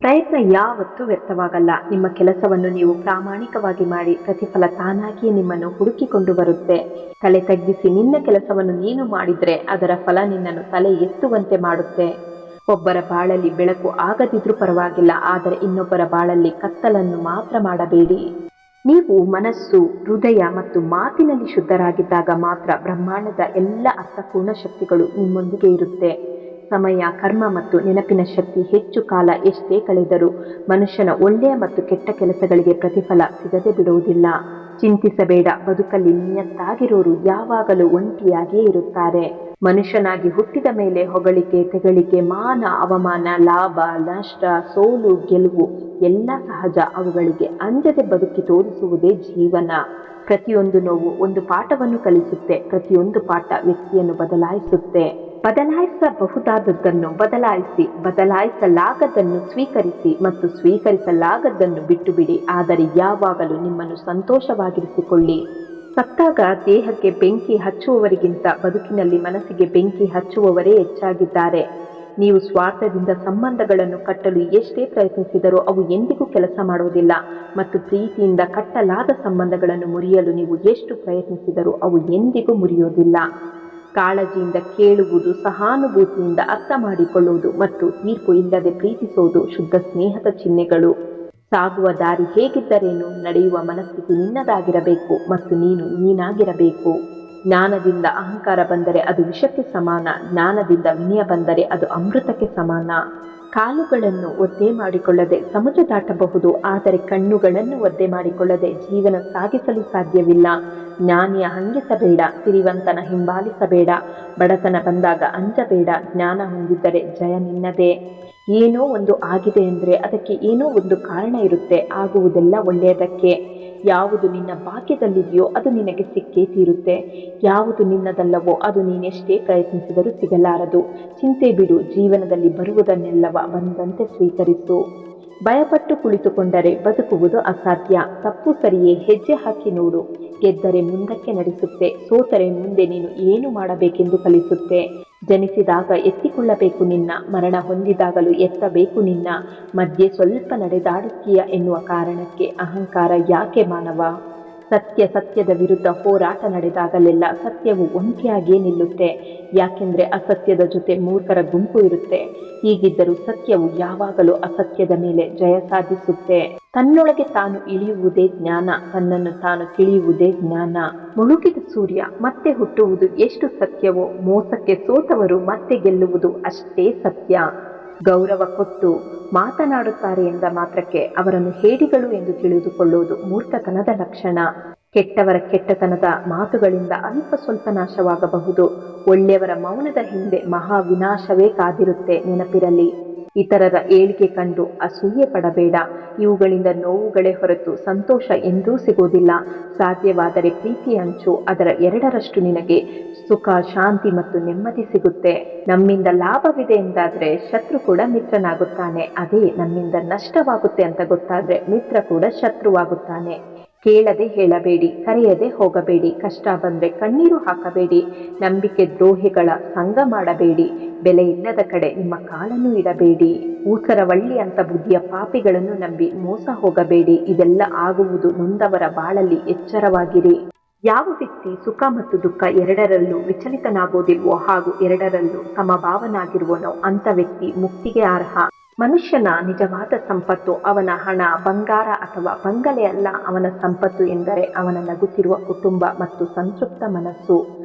ಪ್ರಯತ್ನ ಯಾವತ್ತೂ ವ್ಯರ್ಥವಾಗಲ್ಲ. ನಿಮ್ಮ ಕೆಲಸವನ್ನು ನೀವು ಪ್ರಾಮಾಣಿಕವಾಗಿ ಮಾಡಿ, ಪ್ರತಿಫಲ ತಾನಾಗಿಯೇ ನಿಮ್ಮನ್ನು ಹುಡುಕಿಕೊಂಡು ಬರುತ್ತೆ. ತಲೆ ತಗ್ಗಿಸಿ ನಿನ್ನ ಕೆಲಸವನ್ನು ನೀನು ಮಾಡಿದ್ರೆ ಅದರ ಫಲ ನಿನ್ನನ್ನು ತಲೆ ಎತ್ತುವಂತೆ ಮಾಡುತ್ತೆ. ಒಬ್ಬರ ಬಾಳಲ್ಲಿ ಬೆಳಕು ಆಗದಿದ್ರೂ ಪರವಾಗಿಲ್ಲ, ಆದರೆ ಇನ್ನೊಬ್ಬರ ಬಾಳಲ್ಲಿ ಕತ್ತಲನ್ನು ಮಾತ್ರ ಮಾಡಬೇಡಿ. ನೀವು ಮನಸ್ಸು, ಹೃದಯ ಮತ್ತು ಮಾತಿನಲ್ಲಿ ಶುದ್ಧರಾಗಿದ್ದಾಗ ಮಾತ್ರ ಬ್ರಹ್ಮಾಂಡದ ಎಲ್ಲ ಅರ್ಥಪೂರ್ಣ ಶಕ್ತಿಗಳು ನಿಮ್ಮೊಂದಿಗೆ ಇರುತ್ತೆ. ಸಮಯ, ಕರ್ಮ ಮತ್ತು ನೆನಪಿನ ಶಕ್ತಿ ಹೆಚ್ಚು ಕಾಲ ಎಷ್ಟೇ ಕಳೆದರೂ ಮನುಷ್ಯನ ಒಳ್ಳೆಯ ಮತ್ತು ಕೆಟ್ಟ ಕೆಲಸಗಳಿಗೆ ಪ್ರತಿಫಲ ಸಿಗದೆ ಬಿಡುವುದಿಲ್ಲ. ಚಿಂತಿಸಬೇಡ, ಬದುಕಲ್ಲಿ ನಿಯತ್ತಾಗಿರೋರು ಯಾವಾಗಲೂ ಒಂಟಿಯಾಗಿಯೇ ಇರುತ್ತಾರೆ. ಮನುಷ್ಯನಾಗಿ ಹುಟ್ಟಿದ ಮೇಲೆ ಹೊಗಳಿಕೆ, ತೆಗಳಿಕೆ, ಮಾನ, ಅವಮಾನ, ಲಾಭ, ನಷ್ಟ, ಸೋಲು, ಗೆಲುವು ಎಲ್ಲ ಸಹಜ. ಅವುಗಳಿಗೆ ಅಂಜದೆ ಬದುಕಿ ತೋರಿಸುವುದೇ ಜೀವನ. ಪ್ರತಿಯೊಂದು ನೋವು ಒಂದು ಪಾಠವನ್ನು ಕಲಿಸುತ್ತೆ. ಪ್ರತಿಯೊಂದು ಪಾಠ ವ್ಯಕ್ತಿಯನ್ನು ಬದಲಾಯಿಸುತ್ತೆ. ಬದಲಾಯಿಸಬಹುದಾದದ್ದನ್ನು ಬದಲಾಯಿಸಿ, ಬದಲಾಯಿಸಲಾಗದನ್ನು ಸ್ವೀಕರಿಸಿ ಮತ್ತು ಸ್ವೀಕರಿಸಲಾಗದನ್ನು ಬಿಟ್ಟು ಬಿಡಿ. ಆದರೆ ಯಾವಾಗಲೂ ನಿಮ್ಮನ್ನು ಸಂತೋಷವಾಗಿರಿಸಿಕೊಳ್ಳಿ. ಸತ್ತಾಗ ದೇಹಕ್ಕೆ ಬೆಂಕಿ ಹಚ್ಚುವವರಿಗಿಂತ ಬದುಕಿನಲ್ಲಿ ಮನಸ್ಸಿಗೆ ಬೆಂಕಿ ಹಚ್ಚುವವರೇ ಹೆಚ್ಚಾಗಿದ್ದಾರೆ. ನೀವು ಸ್ವಾರ್ಥದಿಂದ ಸಂಬಂಧಗಳನ್ನು ಕಟ್ಟಲು ಎಷ್ಟೇ ಪ್ರಯತ್ನಿಸಿದರೂ ಅವು ಎಂದಿಗೂ ಕೆಲಸ ಮಾಡುವುದಿಲ್ಲ, ಮತ್ತು ಪ್ರೀತಿಯಿಂದ ಕಟ್ಟಲಾದ ಸಂಬಂಧಗಳನ್ನು ಮುರಿಯಲು ನೀವು ಎಷ್ಟು ಪ್ರಯತ್ನಿಸಿದರೂ ಅವು ಎಂದಿಗೂ ಮುರಿಯುವುದಿಲ್ಲ. ಕಾಳಜಿಯಿಂದ ಕೇಳುವುದು, ಸಹಾನುಭೂತಿಯಿಂದ ಅರ್ಥ ಮಾಡಿಕೊಳ್ಳುವುದು ಮತ್ತು ತೀರ್ಪು ಇಲ್ಲದೆ ಪ್ರೀತಿಸುವುದು ಶುದ್ಧ ಸ್ನೇಹದ ಚಿಹ್ನೆಗಳು. ಸಾಗುವ ದಾರಿ ಹೇಗಿದ್ದರೇನು, ನಡೆಯುವ ಮನಸ್ಥಿತಿ ನಿನ್ನದಾಗಿರಬೇಕು ಮತ್ತು ನೀನು ನೀನಾಗಿರಬೇಕು. ಜ್ಞಾನದಿಂದ ಅಹಂಕಾರ ಬಂದರೆ ಅದು ವಿಷಕ್ಕೆ ಸಮಾನ. ಜ್ಞಾನದಿಂದ ವಿನಯ ಬಂದರೆ ಅದು ಅಮೃತಕ್ಕೆ ಸಮಾನ. ಕಾಲುಗಳನ್ನು ಒದ್ದೆ ಮಾಡಿಕೊಳ್ಳದೆ ಸಮುದ್ರ ದಾಟಬಹುದು, ಆದರೆ ಕಣ್ಣುಗಳನ್ನು ಒದ್ದೆ ಮಾಡಿಕೊಳ್ಳದೆ ಜೀವನ ಸಾಗಿಸಲು ಸಾಧ್ಯವಿಲ್ಲ. ಜ್ಞಾನಿಯ ಹಂಗಿಸಬೇಡ, ಸಿರಿವಂತನ ಹಿಂಬಾಲಿಸಬೇಡ. ಬಡತನ ಬಂದಾಗ ಅಂಜಬೇಡ, ಜ್ಞಾನ ಹೊಂದಿದ್ದರೆ ಜಯ ನಿನ್ನದೇ. ಏನೋ ಒಂದು ಆಗಿದೆ ಅಂದರೆ ಅದಕ್ಕೆ ಏನೋ ಒಂದು ಕಾರಣ ಇರುತ್ತೆ. ಆಗುವುದೆಲ್ಲ ಒಳ್ಳೆಯದಕ್ಕೆ. ಯಾವುದು ನಿನ್ನ ಭಾಗ್ಯದಲ್ಲಿದೆಯೋ ಅದು ನಿನಗೆ ಸಿಕ್ಕೇ ತೀರುತ್ತೆ. ಯಾವುದು ನಿನ್ನದಲ್ಲವೋ ಅದು ನೀನೆಷ್ಟೇ ಪ್ರಯತ್ನಿಸಿದರೂ ಸಿಗಲಾರದು. ಚಿಂತೆ ಬಿಡು, ಜೀವನದಲ್ಲಿ ಬರುವುದನ್ನೆಲ್ಲವ ಬಂದಂತೆ ಸ್ವೀಕರಿಸು. ಭಯಪಟ್ಟು ಕುಳಿತುಕೊಂಡರೆ ಬದುಕುವುದು ಅಸಾಧ್ಯ. ತಪ್ಪು ಸರಿಯೇ ಹೆಜ್ಜೆ ಹಾಕಿ ನೋಡು. ಗೆದ್ದರೆ ಮುಂದಕ್ಕೆ ನಡೆಸುತ್ತೆ, ಸೋತರೆ ಮುಂದೆ ನೀನು ಏನು ಮಾಡಬೇಕೆಂದು ಕಲಿಸುತ್ತೆ. ಜನಿಸಿದಾಗ ಎತ್ತಿಕೊಳ್ಳಬೇಕು ನಿನ್ನ, ಮರಣ ಹೊಂದಿದಾಗಲೂ ಎತ್ತಬೇಕು ನಿನ್ನ. ಮಧ್ಯೆ ಸ್ವಲ್ಪ ನಡೆದಾಡುತ್ತೀಯ ಎನ್ನುವ ಕಾರಣಕ್ಕೆ ಅಹಂಕಾರ ಯಾಕೆ ಮಾನವ? ಸತ್ಯದ ವಿರುದ್ಧ ಹೋರಾಟ ನಡೆದಾಗಲೆಲ್ಲ ಸತ್ಯವು ಒಂಟಿಯಾಗಿಯೇ ನಿಲ್ಲುತ್ತೆ. ಯಾಕೆಂದರೆ ಅಸತ್ಯದ ಜೊತೆ ಮೂರ್ಖರ ಗುಂಪು ಇರುತ್ತೆ. ಹೀಗಿದ್ದರೂ ಸತ್ಯವು ಯಾವಾಗಲೂ ಅಸತ್ಯದ ಮೇಲೆ ಜಯ ಸಾಧಿಸುತ್ತೆ. ತನ್ನೊಳಗೆ ತಾನು ಇಳಿಯುವುದೇ ಜ್ಞಾನ, ತನ್ನನ್ನು ತಾನು ತಿಳಿಯುವುದೇ ಜ್ಞಾನ. ಮುಳುಗಿದ ಸೂರ್ಯ ಮತ್ತೆ ಹುಟ್ಟುವುದು ಎಷ್ಟು ಸತ್ಯವೋ, ಮೋಸಕ್ಕೆ ಸೋತವರು ಮತ್ತೆ ಗೆಲ್ಲುವುದು ಅಷ್ಟೇ ಸತ್ಯ. ಗೌರವ ಕೊಟ್ಟು ಮಾತನಾಡುತ್ತಾರೆ ಎಂದ ಮಾತ್ರಕ್ಕೆ ಅವರನ್ನು ಹೇಡಿಗಳು ಎಂದು ತಿಳಿದುಕೊಳ್ಳುವುದು ಮೂರ್ಖತನದ ಲಕ್ಷಣ. ಕೆಟ್ಟವರ ಕೆಟ್ಟತನದ ಮಾತುಗಳಿಂದ ಅಲ್ಪ ಸ್ವಲ್ಪ ನಾಶವಾಗಬಹುದು. ಒಳ್ಳೆಯವರ ಮೌನದ ಹಿಂದೆ ಮಹಾ ವಿನಾಶವೇ ಕಾದಿರುತ್ತೆ. ನೆನಪಿರಲಿ, ಇತರರ ಏಳಿಗೆ ಕಂಡು ಅಸೂಯೆ ಪಡಬೇಡ. ಇವುಗಳಿಂದ ನೋವುಗಳೇ ಹೊರತು ಸಂತೋಷ ಎಂದೂ ಸಿಗೋದಿಲ್ಲ. ಸಾಧ್ಯವಾದರೆ ಪ್ರೀತಿ ಹಂಚು, ಅದರ 2ರಷ್ಟು ನಿನಗೆ ಸುಖ, ಶಾಂತಿ ಮತ್ತು ನೆಮ್ಮದಿ ಸಿಗುತ್ತೆ. ನಮ್ಮಿಂದ ಲಾಭವಿದೆ ಎಂದಾದರೆ ಶತ್ರು ಕೂಡ ಮಿತ್ರನಾಗುತ್ತಾನೆ. ಅದೇ ನಮ್ಮಿಂದ ನಷ್ಟವಾಗುತ್ತೆ ಅಂತ ಗೊತ್ತಾದ್ರೆ ಮಿತ್ರ ಕೂಡ ಶತ್ರುವಾಗುತ್ತಾನೆ. ಕೇಳದೆ ಹೇಳಬೇಡಿ, ಕರೆಯದೆ ಹೋಗಬೇಡಿ. ಕಷ್ಟ ಬಂದರೆ ಕಣ್ಣೀರು ಹಾಕಬೇಡಿ. ನಂಬಿಕೆ ದ್ರೋಹಿಗಳ ಸಂಗ ಮಾಡಬೇಡಿ. ಬೆಲೆ ಇಲ್ಲದ ಕಡೆ ನಿಮ್ಮ ಕಾಲನ್ನು ಇಡಬೇಡಿ. ಊಸರವಳ್ಳಿ ಅಂತ ಬುದ್ಧಿಯ ಪಾಪಿಗಳನ್ನು ನಂಬಿ ಮೋಸ ಹೋಗಬೇಡಿ. ಇದೆಲ್ಲ ಆಗುವುದು ನೊಂದವರ ಬಾಳಲ್ಲಿ. ಎಚ್ಚರವಾಗಿರಿ. ಯಾವ ವ್ಯಕ್ತಿ ಸುಖ ಮತ್ತು ದುಃಖ ಎರಡರಲ್ಲೂ ವಿಚಲಿತನಾಗೋದಿಲ್ವೋ ಹಾಗೂ ಎರಡರಲ್ಲೂ ಸಮಭಾವನಾಗಿರುವನೋ ಅಂಥ ವ್ಯಕ್ತಿ ಮುಕ್ತಿಗೆ ಅರ್ಹ. ಮನುಷ್ಯನ ನಿಜವಾದ ಸಂಪತ್ತು ಅವನ ಹಣ, ಬಂಗಾರ ಅಥವಾ ಬಂಗಲೆ ಅಲ್ಲ. ಅವನ ಸಂಪತ್ತು ಎಂದರೆ ಅವನ ನಗುತ್ತಿರುವ ಕುಟುಂಬ ಮತ್ತು ಸಂತೃಪ್ತ ಮನಸ್ಸು.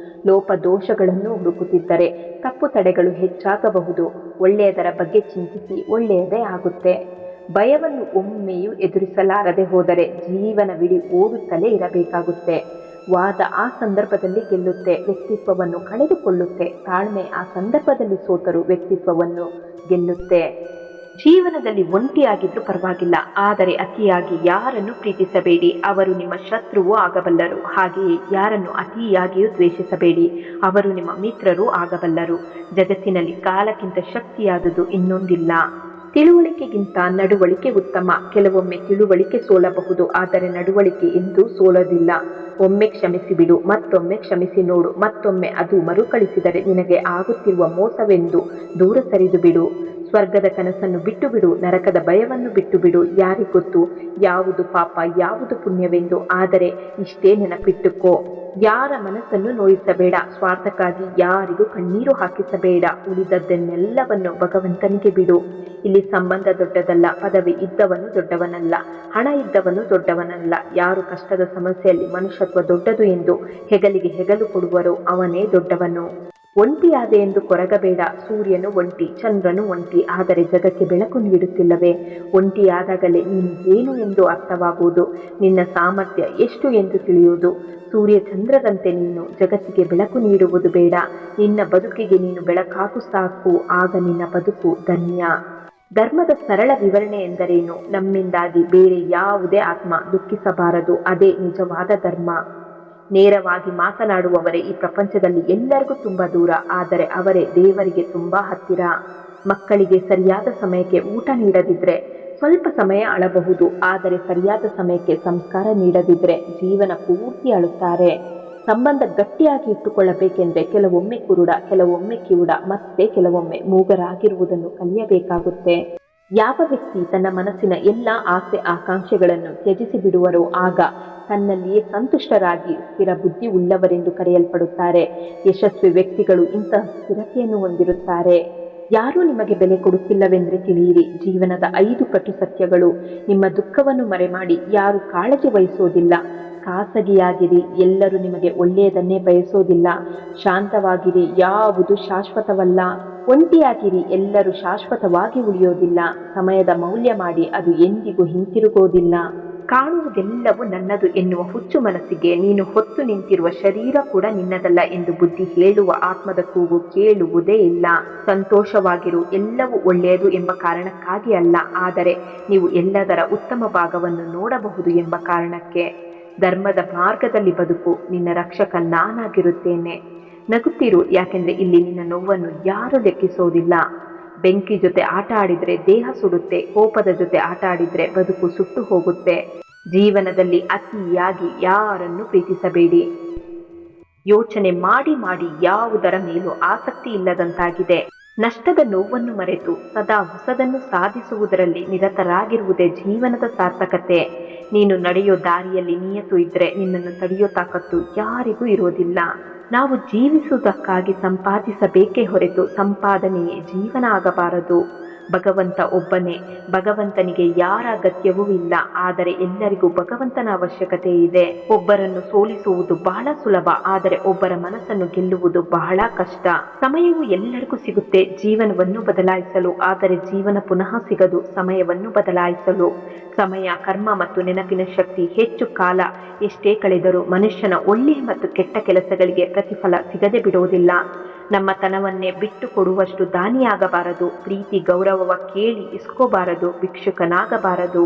ಲೋಪದೋಷಗಳನ್ನು ಹುಡುಕುತ್ತಿದ್ದರೆ ತಪ್ಪು ತಡೆಗಳು ಹೆಚ್ಚಾಗಬಹುದು. ಒಳ್ಳೆಯದರ ಬಗ್ಗೆ ಚಿಂತಿಸಿ, ಒಳ್ಳೆಯದೇ ಆಗುತ್ತೆ. ಭಯವನ್ನು ಒಮ್ಮೆಯೂ ಎದುರಿಸಲಾರದೆ ಹೋದರೆ ಜೀವನವಿಡೀ ಓಡುತ್ತಲೇ ಇರಬೇಕಾಗುತ್ತೆ. ವಾದ ಆ ಸಂದರ್ಭದಲ್ಲಿ ಗೆಲ್ಲುತ್ತೆ, ವ್ಯಕ್ತಿತ್ವವನ್ನು ಕಳೆದುಕೊಳ್ಳುತ್ತೆ. ತಾಳ್ಮೆ ಆ ಸಂದರ್ಭದಲ್ಲಿ ಸೋತರೂ ವ್ಯಕ್ತಿತ್ವವನ್ನು ಗೆಲ್ಲುತ್ತೆ. ಜೀವನದಲ್ಲಿ ಒಂಟಿಯಾಗಿದ್ರೂ ಪರವಾಗಿಲ್ಲ, ಆದರೆ ಅತಿಯಾಗಿ ಯಾರನ್ನು ಪ್ರೀತಿಸಬೇಡಿ, ಅವರು ನಿಮ್ಮ ಶತ್ರುವೂ ಆಗಬಲ್ಲರು. ಹಾಗೆಯೇ ಯಾರನ್ನು ಅತಿಯಾಗಿಯೂ ದ್ವೇಷಿಸಬೇಡಿ, ಅವರು ನಿಮ್ಮ ಮಿತ್ರರೂ ಆಗಬಲ್ಲರು. ಜಗತ್ತಿನಲ್ಲಿ ಕಾಲಕ್ಕಿಂತ ಶಕ್ತಿಯಾದುದು ಇನ್ನೊಂದಿಲ್ಲ. ತಿಳುವಳಿಕೆಗಿಂತ ನಡವಳಿಕೆ ಉತ್ತಮ. ಕೆಲವೊಮ್ಮೆ ತಿಳುವಳಿಕೆ ಸೋಲಬಹುದು, ಆದರೆ ನಡವಳಿಕೆ ಎಂದೂ ಸೋಲೋದಿಲ್ಲ. ಒಮ್ಮೆ ಕ್ಷಮಿಸಿಬಿಡು, ಮತ್ತೊಮ್ಮೆ ಕ್ಷಮಿಸಿ ನೋಡು. ಮತ್ತೊಮ್ಮೆ ಅದು ಮರುಕಳಿಸಿದರೆ ನಿನಗೆ ಆಗುತ್ತಿರುವ ಮೋಸವೆಂದು ದೂರ ಸರಿದು ಬಿಡು. ಸ್ವರ್ಗದ ಕನಸನ್ನು ಬಿಟ್ಟು ಬಿಡು, ನರಕದ ಭಯವನ್ನು ಬಿಟ್ಟು ಬಿಡು. ಯಾರಿಗೊತ್ತು ಯಾವುದು ಪಾಪ ಯಾವುದು ಪುಣ್ಯವೆಂದು. ಆದರೆ ಇಷ್ಟೇ ನೆನಪಿಟ್ಟುಕೋ, ಯಾರ ಮನಸ್ಸನ್ನು ನೋಯಿಸಬೇಡ, ಸ್ವಾರ್ಥಕ್ಕಾಗಿ ಯಾರಿಗೂ ಕಣ್ಣೀರು ಹಾಕಿಸಬೇಡ. ಉಳಿದದ್ದನ್ನೆಲ್ಲವನ್ನು ಭಗವಂತನಿಗೆ ಬಿಡು. ಇಲ್ಲಿ ಸಂಬಂಧ ದೊಡ್ಡದಲ್ಲ, ಪದವಿ ಇದ್ದವನು ದೊಡ್ಡವನಲ್ಲ, ಹಣ ಇದ್ದವನು ದೊಡ್ಡವನಲ್ಲ. ಯಾರು ಕಷ್ಟದ ಸಮಸ್ಯೆಯಲ್ಲಿ ಮನುಷ್ಯತ್ವ ದೊಡ್ಡದು ಎಂದು ಹೆಗಲಿಗೆ ಹೆಗಲು ಕೊಡುವರೋ ಅವನೇ ದೊಡ್ಡವನು. ಒಂಟಿಯಾದೆ ಎಂದು ಕೊರಗಬೇಡ. ಸೂರ್ಯನು ಒಂಟಿ, ಚಂದ್ರನು ಒಂಟಿ, ಆದರೆ ಜಗಕ್ಕೆ ಬೆಳಕು ನೀಡುತ್ತಿಲ್ಲವೇ? ಒಂಟಿಯಾದಾಗಲೇ ನೀನು ಏನು ಎಂದು ಅರ್ಥವಾಗುವುದು, ನಿನ್ನ ಸಾಮರ್ಥ್ಯ ಎಷ್ಟು ಎಂದು ತಿಳಿಯುವುದು. ಸೂರ್ಯ ಚಂದ್ರರಂತೆ ನೀನು ಜಗತ್ತಿಗೆ ಬೆಳಕು ನೀಡುವುದು ಬೇಡ. ನಿನ್ನ ಬದುಕಿಗೆ ನೀನು ಬೆಳಕಾಕು ಸಾಕು, ಆಗ ನಿನ್ನ ಬದುಕು ಧನ್ಯ. ಧರ್ಮದ ಸರಳ ವಿವರಣೆ ಎಂದರೇನು? ನಮ್ಮಿಂದಾಗಿ ಬೇರೆ ಯಾವುದೇ ಆತ್ಮ ದುಃಖಿಸಬಾರದು, ಅದೇ ನಿಜವಾದ ಧರ್ಮ. ನೇರವಾಗಿ ಮಾತನಾಡುವವರೇ ಈ ಪ್ರಪಂಚದಲ್ಲಿ ಎಲ್ಲರಿಗೂ ತುಂಬ ದೂರ, ಆದರೆ ಅವರೇ ದೇವರಿಗೆ ತುಂಬ ಹತ್ತಿರ. ಮಕ್ಕಳಿಗೆ ಸರಿಯಾದ ಸಮಯಕ್ಕೆ ಊಟ ನೀಡದಿದ್ರೆ ಸ್ವಲ್ಪ ಸಮಯ ಅಳಬಹುದು, ಆದರೆ ಸರಿಯಾದ ಸಮಯಕ್ಕೆ ಸಂಸ್ಕಾರ ನೀಡದಿದ್ರೆ ಜೀವನ ಪೂರ್ತಿ ಅಳುತ್ತಾರೆ. ಸಂಬಂಧ ಗಟ್ಟಿಯಾಗಿ ಇಟ್ಟುಕೊಳ್ಳಬೇಕೆಂದ್ರೆ ಕೆಲವೊಮ್ಮೆ ಕುರುಡ, ಕೆಲವೊಮ್ಮೆ ಕಿವುಡ, ಮತ್ತೆ ಕೆಲವೊಮ್ಮೆ ಮೂಗರಾಗಿರುವುದನ್ನು ಕಲಿಯಬೇಕಾಗುತ್ತೆ. ಯಾವ ವ್ಯಕ್ತಿ ತನ್ನ ಮನಸ್ಸಿನ ಎಲ್ಲ ಆಸೆ ಆಕಾಂಕ್ಷೆಗಳನ್ನು ತ್ಯಜಿಸಿ ಬಿಡುವರೋ ಆಗ ತನ್ನಲ್ಲಿಯೇ ಸಂತುಷ್ಟರಾಗಿ ಸ್ಥಿರ ಬುದ್ಧಿ ಉಳ್ಳವರೆಂದು ಕರೆಯಲ್ಪಡುತ್ತಾರೆ. ಯಶಸ್ವಿ ವ್ಯಕ್ತಿಗಳು ಇಂತಹ ಸ್ಥಿರತೆಯನ್ನು ಹೊಂದಿರುತ್ತಾರೆ. ಯಾರೂ ನಿಮಗೆ ಬೆಲೆ ಕೊಡುತ್ತಿಲ್ಲವೆಂದರೆ ತಿಳಿಯಿರಿ. ಜೀವನದ 5 ಕಟು ಸತ್ಯಗಳು. ನಿಮ್ಮ ದುಃಖವನ್ನು ಮರೆಮಾಡಿ ಯಾರು ಕಾಳಜಿ ವಹಿಸೋದಿಲ್ಲ. ಖಾಸಗಿಯಾಗಿರಿ, ಎಲ್ಲರೂ ನಿಮಗೆ ಒಳ್ಳೆಯದನ್ನೇ ಬಯಸೋದಿಲ್ಲ. ಶಾಂತವಾಗಿರಿ, ಯಾವುದು ಶಾಶ್ವತವಲ್ಲ. ಒಂಟಿಯಾಗಿರಿ, ಎಲ್ಲರೂ ಶಾಶ್ವತವಾಗಿ ಉಳಿಯೋದಿಲ್ಲ. ಸಮಯದ ಮೌಲ್ಯ ಮಾಡಿ, ಅದು ಎಂದಿಗೂ ಹಿಂತಿರುಗೋದಿಲ್ಲ. ಕಾಣುವುದೆಲ್ಲವೂ ನನ್ನದು ಎನ್ನುವ ಹುಚ್ಚು ಮನಸ್ಸಿಗೆ ನೀನು ಹೊತ್ತು ನಿಂತಿರುವ ಶರೀರ ಕೂಡ ನಿನ್ನದಲ್ಲ ಎಂದು ಬುದ್ಧಿ ಹೇಳುವ ಆತ್ಮದ ಕೂಗು ಕೇಳುವುದೇ ಇಲ್ಲ. ಸಂತೋಷವಾಗಿರು, ಎಲ್ಲವೂ ಒಳ್ಳೆಯದು ಎಂಬ ಕಾರಣಕ್ಕಾಗಿ ಅಲ್ಲ, ಆದರೆ ನೀವು ಎಲ್ಲದರ ಉತ್ತಮ ಭಾಗವನ್ನು ನೋಡಬಹುದು ಎಂಬ ಕಾರಣಕ್ಕೆ. ಧರ್ಮದ ಮಾರ್ಗದಲ್ಲಿ ಬದುಕು, ನಿನ್ನ ರಕ್ಷಕ ನಾನಾಗಿರುತ್ತೇನೆ. ನಗುತ್ತಿರು, ಯಾಕೆಂದ್ರೆ ಇಲ್ಲಿ ನಿನ್ನ ನೋವನ್ನು ಯಾರೂ ಲೆಕ್ಕಿಸೋದಿಲ್ಲ. ಬೆಂಕಿ ಜೊತೆ ಆಟ ಆಡಿದ್ರೆ ದೇಹ ಸುಡುತ್ತೆ, ಕೋಪದ ಜೊತೆ ಆಟ ಆಡಿದ್ರೆ ಬದುಕು ಸುಟ್ಟು ಹೋಗುತ್ತೆ. ಜೀವನದಲ್ಲಿ ಅತಿಯಾಗಿ ಯಾರನ್ನು ಪ್ರೀತಿಸಬೇಡಿ. ಯೋಚನೆ ಮಾಡಿ ಮಾಡಿ ಯಾವುದರ ಮೇಲೂ ಆಸಕ್ತಿ ಇಲ್ಲದಂತಾಗಿದೆ. ನಷ್ಟದ ನೋವನ್ನು ಮರೆತು ಸದಾ ಹೊಸದನ್ನು ಸಾಧಿಸುವುದರಲ್ಲಿ ನಿರತರಾಗಿರುವುದೇ ಜೀವನದ ಸಾರ್ಥಕತೆ. ನೀನು ನಡೆಯೋ ದಾರಿಯಲ್ಲಿ ನಿಯತು ಇದ್ರೆ ನಿನ್ನನ್ನು ತಡೆಯೋ ತಾಕತ್ತು ಯಾರಿಗೂ ಇರೋದಿಲ್ಲ. ನಾವು ಜೀವಿಸುವುದಕ್ಕಾಗಿ ಸಂಪಾದಿಸಬೇಕೇ ಹೊರತು ಸಂಪಾದನೆಯೇ ಜೀವನ ಆಗಬಾರದು. ಭಗವಂತ ಒಬ್ಬನೇ, ಭಗವಂತನಿಗೆ ಯಾರ ಅಗತ್ಯವೂ ಇಲ್ಲ. ಆದರೆ ಎಲ್ಲರಿಗೂ ಭಗವಂತನ ಅವಶ್ಯಕತೆ ಇದೆ. ಒಬ್ಬರನ್ನು ಸೋಲಿಸುವುದು ಬಹಳ ಸುಲಭ, ಆದರೆ ಒಬ್ಬರ ಮನಸ್ಸನ್ನು ಗೆಲ್ಲುವುದು ಬಹಳ ಕಷ್ಟ. ಸಮಯವು ಎಲ್ಲರಿಗೂ ಸಿಗುತ್ತೆ ಜೀವನವನ್ನು ಬದಲಾಯಿಸಲು, ಆದರೆ ಜೀವನ ಪುನಃ ಸಿಗದು ಸಮಯವನ್ನು ಬದಲಾಯಿಸಲು. ಸಮಯ, ಕರ್ಮ ಮತ್ತು ನೆನಪಿನ ಶಕ್ತಿ ಹೆಚ್ಚು ಕಾಲ ಎಷ್ಟೇ ಕಳೆದರೂ ಮನುಷ್ಯನ ಒಳ್ಳೆಯ ಮತ್ತು ಕೆಟ್ಟ ಕೆಲಸಗಳಿಗೆ ಪ್ರತಿಫಲ ಸಿಗದೆ ಬಿಡುವುದಿಲ್ಲ. ನಮ್ಮ ತನವನ್ನೇ ಬಿಟ್ಟು ಕೊಡುವಷ್ಟು ದಾನಿಯಾಗಬಾರದು. ಪ್ರೀತಿ ಗೌರವವ ಕೇಳಿ ಇಸ್ಕೋಬಾರದು. ಭಿಕ್ಷುಕನಾಗಬಾರದು.